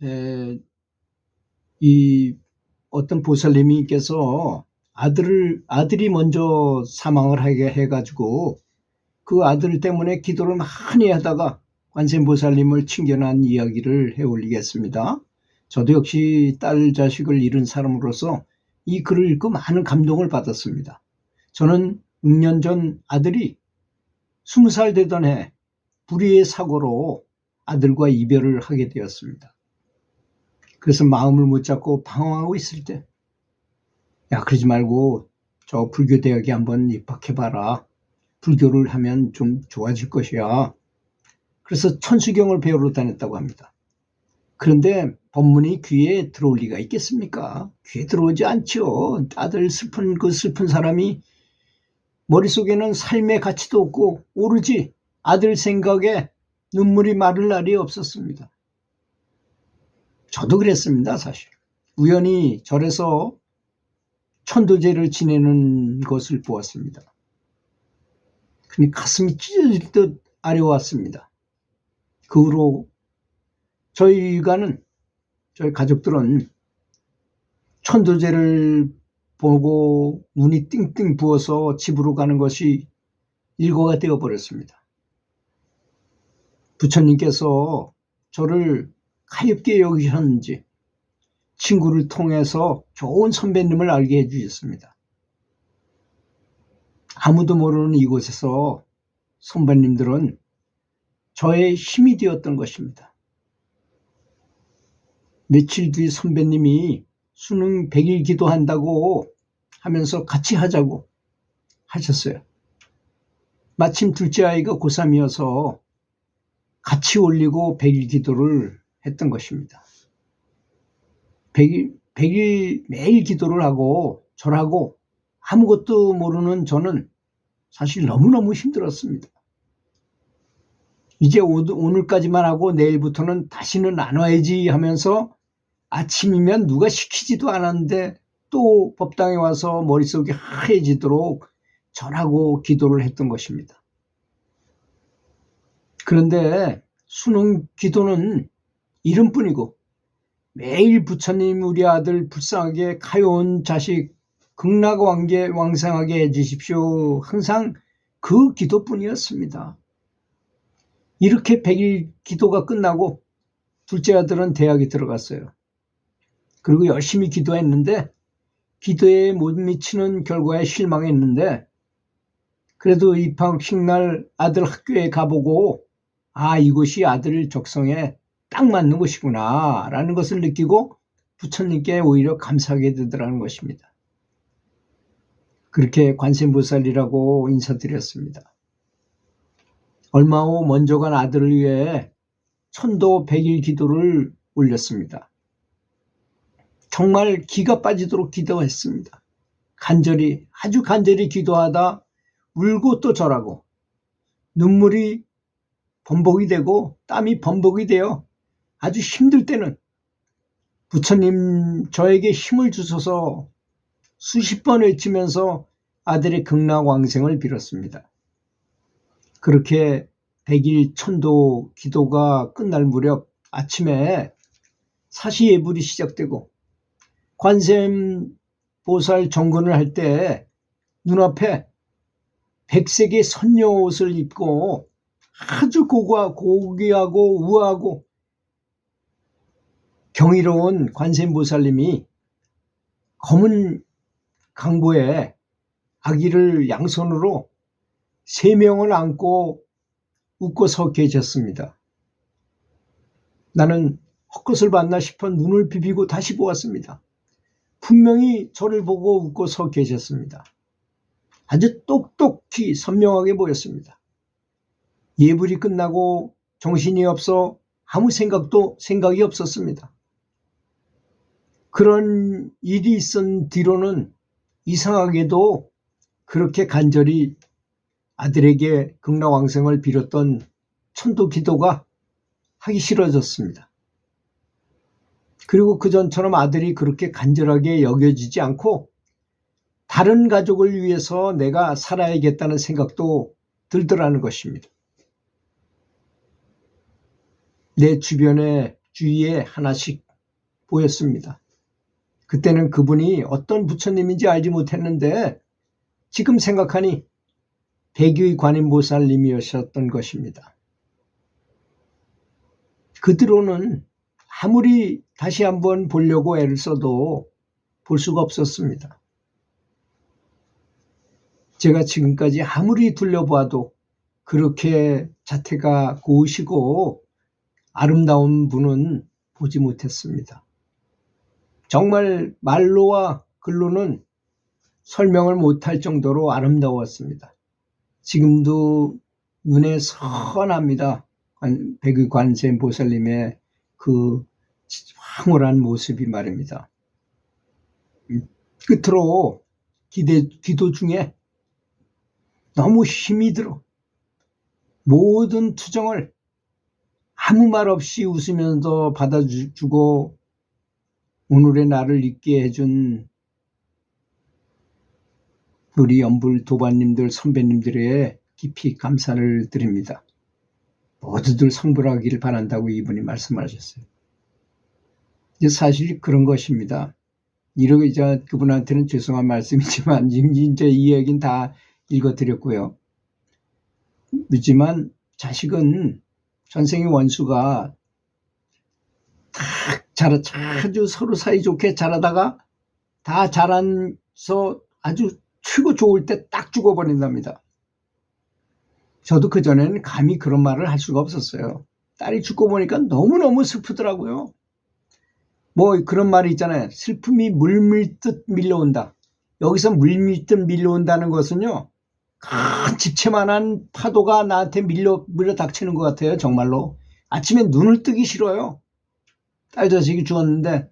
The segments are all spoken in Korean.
에, 이 어떤 보살님께서 아들이 먼저 사망을 하게 해가지고 그 아들 때문에 기도를 많이 하다가 관세음보살님을 친견한 이야기를 해올리겠습니다. 저도 역시 딸 자식을 잃은 사람으로서 이 글을 읽고 많은 감동을 받았습니다. 저는 6년 전 아들이 20살 되던 해 불의의 사고로 아들과 이별을 하게 되었습니다. 그래서 마음을 못 잡고 방황하고 있을 때, 야, 그러지 말고 저 불교 대학에 한번 입학해봐라. 불교를 하면 좀 좋아질 것이야. 그래서 천수경을 배우러 다녔다고 합니다. 그런데 법문이 귀에 들어올 리가 있겠습니까? 귀에 들어오지 않죠. 아들 슬픈 사람이 머릿속에는 삶의 가치도 없고 오로지 아들 생각에 눈물이 마를 날이 없었습니다. 저도 그랬습니다, 사실. 우연히 절에서 천도제를 지내는 것을 보았습니다. 그러니까 가슴이 찢어질 듯 아려왔습니다. 그 후로 저희 가족들은 천도제를 보고 눈이 띵띵 부어서 집으로 가는 것이 일과가 되어버렸습니다. 부처님께서 저를 가엾게 여기셨는지 친구를 통해서 좋은 선배님을 알게 해주셨습니다. 아무도 모르는 이곳에서 선배님들은 저의 힘이 되었던 것입니다. 며칠 뒤 선배님이 수능 100일 기도한다고 하면서 같이 하자고 하셨어요. 마침 둘째 아이가 고3이어서 같이 올리고 100일 기도를 했던 것입니다. 100일 매일 기도를 하고 절하고 아무것도 모르는 저는 사실 너무너무 힘들었습니다. 이제 오늘까지만 하고 내일부터는 다시는 안 와야지 하면서 아침이면 누가 시키지도 않았는데 또 법당에 와서 머릿속이 하얘지도록 절하고 기도를 했던 것입니다. 그런데 수능 기도는 이름뿐이고 매일 부처님 우리 아들 불쌍하게 가여운 자식 극락왕성하게 해주십시오. 항상 그 기도뿐이었습니다. 이렇게 100일 기도가 끝나고 둘째 아들은 대학에 들어갔어요. 그리고 열심히 기도했는데 기도에 못 미치는 결과에 실망했는데 그래도 입학식 날 아들 학교에 가보고 이곳이 아들 적성에 딱 맞는 곳이구나 라는 것을 느끼고 부처님께 오히려 감사하게 되더라는 것입니다. 그렇게 관세음보살이라고 인사드렸습니다. 얼마 후 먼저 간 아들을 위해 천도 100일 기도를 올렸습니다. 정말 기가 빠지도록 기도했습니다. 아주 간절히 기도하다 울고 또 절하고 눈물이 범벅이 되고 땀이 범벅이 되어 아주 힘들 때는 부처님 저에게 힘을 주셔서 수십 번 외치면서 아들의 극락왕생을 빌었습니다. 그렇게 100일 천도 기도가 끝날 무렵 아침에 사시예불이 시작되고 관세음보살 정근을 할 때 눈앞에 백색의 선녀 옷을 입고 아주 고귀하고 우아하고 경이로운 관세음보살님이 검은 강보에 아기를 양손으로 3명을 안고 웃고 서 계셨습니다. 나는 헛것을 봤나 싶어 눈을 비비고 다시 보았습니다. 분명히 저를 보고 웃고 서 계셨습니다. 아주 똑똑히 선명하게 보였습니다. 예불이 끝나고 정신이 없어 아무 생각이 없었습니다. 그런 일이 있은 뒤로는 이상하게도 그렇게 간절히 아들에게 극락왕생을 빌었던 천도 기도가 하기 싫어졌습니다. 그리고 그전처럼 아들이 그렇게 간절하게 여겨지지 않고 다른 가족을 위해서 내가 살아야겠다는 생각도 들더라는 것입니다. 내 주변에 주위에 하나씩 보였습니다. 그때는 그분이 어떤 부처님인지 알지 못했는데 지금 생각하니 백유의 관음보살님이셨던 것입니다. 그 뒤로는 아무리 다시 한번 보려고 애를 써도 볼 수가 없었습니다. 제가 지금까지 아무리 둘러봐도 그렇게 자태가 고우시고 아름다운 분은 보지 못했습니다. 정말 말로와 글로는 설명을 못할 정도로 아름다웠습니다. 지금도 눈에 선합니다. 백의 관세음 보살님의 그 황홀한 모습이 말입니다. 끝으로 기도 중에 너무 힘이 들어 모든 투정을 아무 말 없이 웃으면서 받아주고 오늘의 나를 있게 해준 우리 연불 도반님들 선배님들의 깊이 감사를 드립니다. 모두들 성불하기를 바란다고 이분이 말씀하셨어요. 이제 사실 그런 것입니다. 이렇게 이제 그분한테는 죄송한 말씀이지만 이제 이 얘기는 다 읽어드렸고요. 그렇지만 자식은 전생의 원수가 아주 서로 사이좋게 자라다가 다 자라서 아주 최고 좋을 때 딱 죽어버린답니다. 저도 그전에는 감히 그런 말을 할 수가 없었어요. 딸이 죽고 보니까 너무너무 슬프더라고요. 뭐 그런 말이 있잖아요. 슬픔이 물밀듯 밀려온다. 여기서 물밀듯 밀려온다는 것은요. 큰 집채만한 파도가 나한테 밀려 닥치는 것 같아요. 정말로. 아침에 눈을 뜨기 싫어요. 딸 자식이 죽었는데.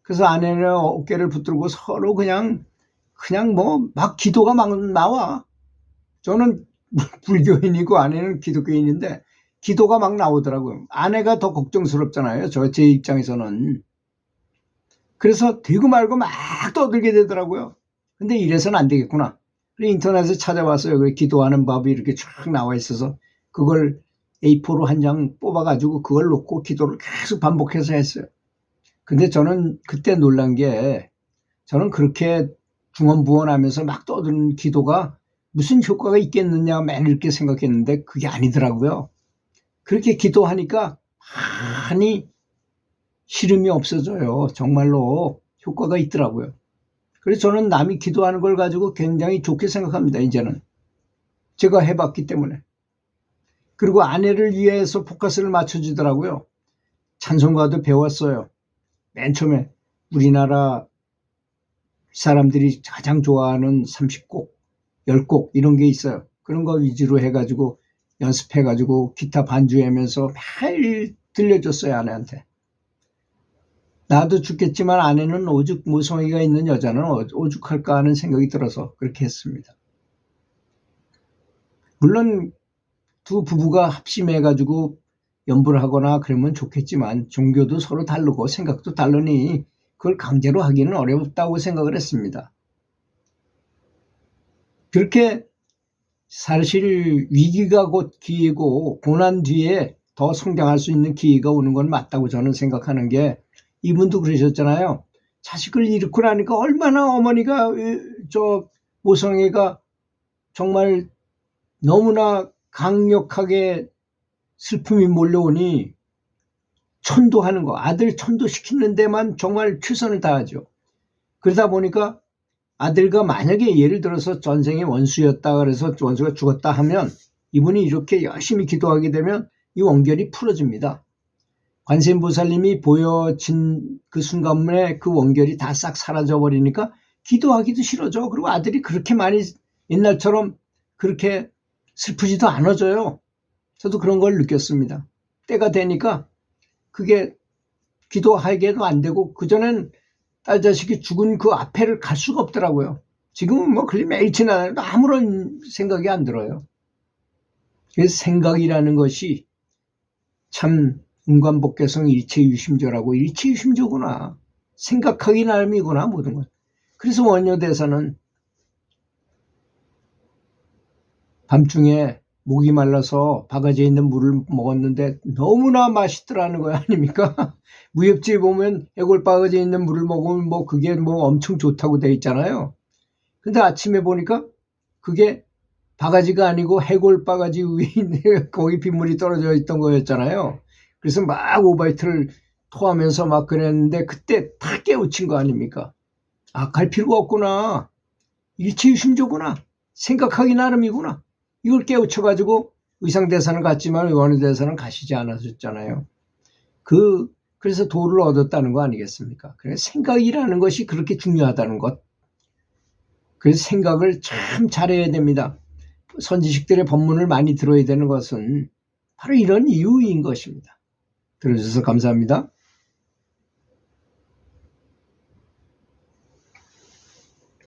그래서 아내는 어깨를 붙들고 서로 그냥 뭐 막 기도가 막 나와. 저는 불교인이고 아내는 기독교인인데 기도가 막 나오더라고요. 아내가 더 걱정스럽잖아요. 제 입장에서는. 그래서 되고 말고 막 떠들게 되더라고요. 근데 이래서는 안 되겠구나. 인터넷에 찾아봤어요. 기도하는 법이 이렇게 쫙 나와 있어서 그걸 A4로 한 장 뽑아가지고 그걸 놓고 기도를 계속 반복해서 했어요. 근데 저는 그때 놀란 게 저는 그렇게 중언부언하면서 막 떠드는 기도가 무슨 효과가 있겠느냐 맨 이렇게 생각했는데 그게 아니더라고요. 그렇게 기도하니까 많이 시름이 없어져요. 정말로 효과가 있더라고요. 그래서 저는 남이 기도하는 걸 가지고 굉장히 좋게 생각합니다. 이제는 제가 해봤기 때문에. 그리고 아내를 위해서 포커스를 맞춰주더라고요. 찬송가도 배웠어요. 맨 처음에 우리나라 사람들이 가장 좋아하는 30곡, 10곡 이런 게 있어요. 그런 거 위주로 해가지고 연습해가지고 기타 반주하면서 매일 들려줬어요. 아내한테. 나도 죽겠지만 아내는 오죽 모성애가 있는 여자는 오죽할까 하는 생각이 들어서 그렇게 했습니다. 물론 두 부부가 합심해가지고 연불을 하거나 그러면 좋겠지만 종교도 서로 다르고 생각도 다르니 그걸 강제로 하기는 어렵다고 생각을 했습니다. 그렇게 사실 위기가 곧 기회고 고난 뒤에 더 성장할 수 있는 기회가 오는 건 맞다고 저는 생각하는 게 이분도 그러셨잖아요. 자식을 잃고 나니까 얼마나 어머니가 모성애가 정말 너무나 강력하게 슬픔이 몰려오니 천도하는 거, 아들 천도시키는 데만 정말 최선을 다하죠. 그러다 보니까 아들과 만약에 예를 들어서 전생의 원수였다 그래서 원수가 죽었다 하면 이분이 이렇게 열심히 기도하게 되면 이 원결이 풀어집니다. 관세음보살님이 보여진 그 순간에 그 원결이 다 싹 사라져 버리니까 기도하기도 싫어져. 그리고 아들이 그렇게 많이 옛날처럼 그렇게 슬프지도 않아져요. 저도 그런 걸 느꼈습니다. 때가 되니까 그게 기도하기에도 안 되고 그전엔 딸 자식이 죽은 그 앞에를 갈 수가 없더라고요. 지금은 뭐 매일 지나다녀도 아무런 생각이 안 들어요. 그래서 생각이라는 것이 참 인간복개성 일체유심조라고 일체유심조구나. 생각하기 나름이구나 모든 것. 그래서 원효대사는 밤중에 목이 말라서 바가지에 있는 물을 먹었는데 너무나 맛있더라는 거 아닙니까? 무협지에 보면 해골 바가지에 있는 물을 먹으면 뭐 그게 뭐 엄청 좋다고 돼 있잖아요. 근데 아침에 보니까 그게 바가지가 아니고 해골 바가지 위에 거기 빗물이 떨어져 있던 거였잖아요. 그래서 막 오바이트를 토하면서 막 그랬는데 그때 다 깨우친 거 아닙니까? 아, 갈 필요가 없구나. 일체유심조구나. 생각하기 나름이구나. 이걸 깨우쳐가지고 의상대사는 갔지만 의원대사는 가시지 않았었잖아요. 그래서 도를 얻었다는 거 아니겠습니까? 그래서 생각이라는 것이 그렇게 중요하다는 것. 그래서 생각을 참 잘해야 됩니다. 선지식들의 법문을 많이 들어야 되는 것은 바로 이런 이유인 것입니다. 들어주셔서 감사합니다.